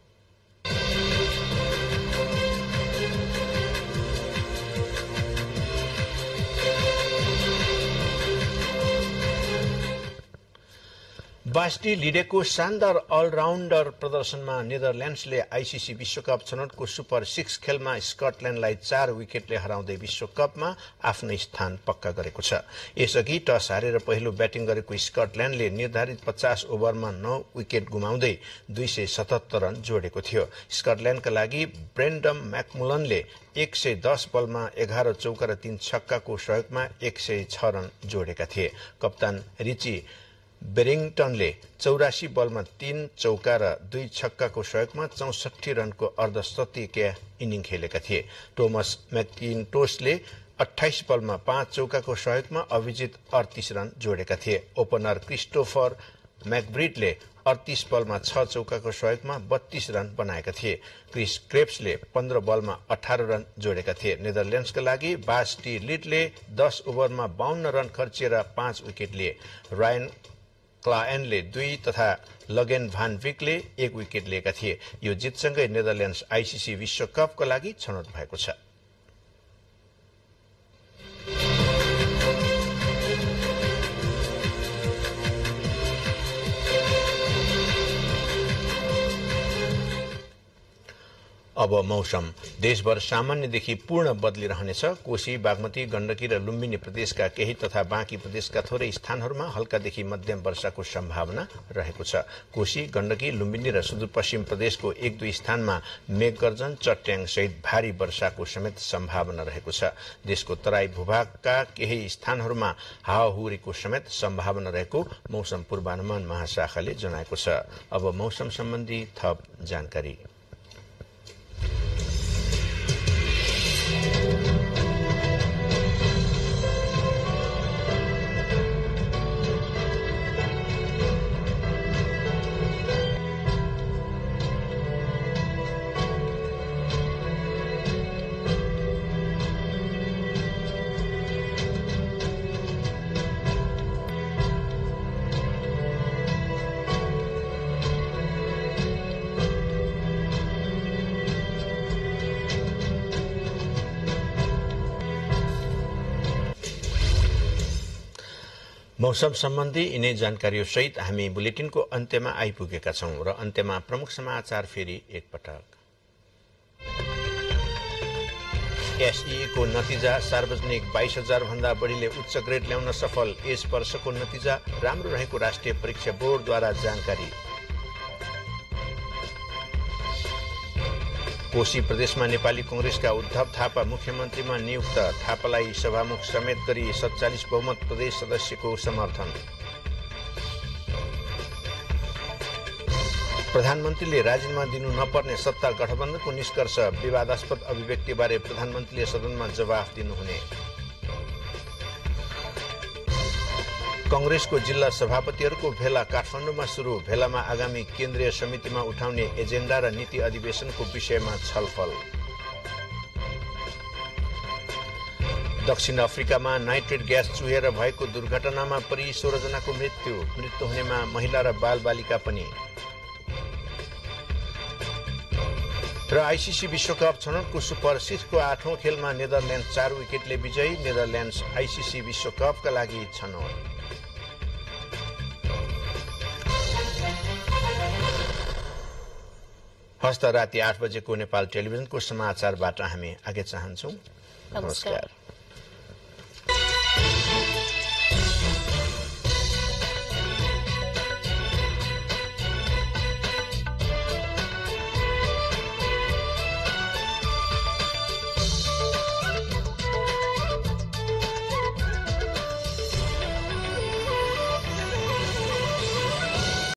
बास्टी लिडेको शानदार अलराउन्डर प्रदर्शनमा नेदरल्याण्ड्सले आईसीसी विश्वकप छनौटको सुपर 6 खेलमा स्कटल्याण्डलाई 4 विकेटले हराउँदै विश्वकपमा आफ्नो स्थान पक्का गरेको छ। यसअघि टस हारेर पहिलो ब्याटिङ गरेको स्कटल्याण्डले निर्धारित 50 ओभरमा 9 विकेट गुमाउँदै 277 रन जोडेको थियो। स्कटल्याण्डका लागि ब्रेन्डम मैकमुलनले 110 बलमा 11 चौका र 3 छक्काको सहयोगमा 106 रन जोडेका थिए। कप्तान रिची बेरिङटनले 84 बलमा 3 चौका र 2 छक्काको सहयोगमा 64 रनको अर्धशतकीय इनिङ खेलेका थिए। टोमस मैकिन्टोसले 28 बलमा 5 चौकाको सहयोगमा अभिजित 38 रन जोडेका थिए। ओपनर क्रिस्टोफर मैकब्रिडले 38 बलमा 6 चौकाको सहयोगमा 32 रन बनाएका थिए। क्रिस क्रेप्सले 15 बलमा 18 रन जोडेका थिए। नेदरल्याण्ड्सका लागि बास्टी लिडले 10 ओभरमा 52 रन खर्चिएर 5 विकेट लिए। रायन क्लाएनले 2 तथा लगेन भान विकले 1 विकेट लिएका थिए। यो जितसँगै नेदरल्याण्ड्स आईसीसी विश्वकपका लागि छनौट भएको छ। अब मौसम। देशभर सामान्यदेखि पूर्ण बदली रहनेछ। कोशी, बागमती, गण्डकी र लुम्बिनी प्रदेशका केही तथा बाँकी प्रदेशका थोरै स्थानहरूमा हल्कादेखि मध्यम वर्षाको सम्भावना रहेको छ। कोशी, गण्डकी, लुम्बिनी र सुदूरपश्चिम प्रदेशको 1-2 स्थानमा मेघगर्जन, चट्याङ सहित भारी वर्षाको समेत सम्भावना रहेको छ। देशको तराई भूभागका केही स्थानहरूमा हावाहुरीको समेत सम्भावना रहेको मौसम पूर्वानुमान महाशाखाले जनाएको छ। अब मौसम सम्बन्धी थप जानकारी। मौसम सम्बन्धी यिनै जानकारीहरू सहित हामी बुलेटिनको अन्त्यमा आइपुगेका छौं र अन्त्यमा प्रमुख समाचार फेरि एकपटक। एसईई को नतिजा सार्वजनिक 22,000 भन्दा बढीले उच्च ग्रेड ल्याउन सफल। यस वर्षको नतिजा राम्रो रहेको राष्ट्रिय परीक्षा बोर्डद्वारा जानकारी। कोशी प्रदेशमा नेपाली कांग्रेसका उद्धव थापा मुख्यमन्त्रीमा नियुक्त। थापालाई सभामुख समेत गरी 47 बहुमत प्रदेश सदस्यको समर्थन। प्रधानमन्त्रीले राजीनामा दिनु नपर्ने सत्ता गठबन्धनको निष्कर्ष विवादास्पद अभिव्यक्तिबारे प्रधानमन्त्रीले सदनमा जवाफ दिनुहुने। कंग्रेसको जिल्ला सभापतिहरूको भेला काठमाडौँमा सुरु। भेलामा आगामी केन्द्रीय समितिमा उठाउने एजेन्डा र नीति अधिवेशनको विषयमा छलफल। दक्षिण अफ्रिकामा नाइट्रेट ग्यास चुहेर भएको दुर्घटनामा परि 16 जनाको मृत्यु हुनेमा महिला र बालबालिका पनि। र आईसीसी विश्वकप छनौटको सुपर 6 को 8औं खेलमा नेदरल्यान्ड 4 विकेटले विजयी। नेदरल्यान्ड्स आईसीसी विश्वकपका लागि छनौट। हस्त राति 8 बजेको नेपाल टेलिभिजनको समाचारबाट हामी आगे चाहन्छौं। नमस्कार।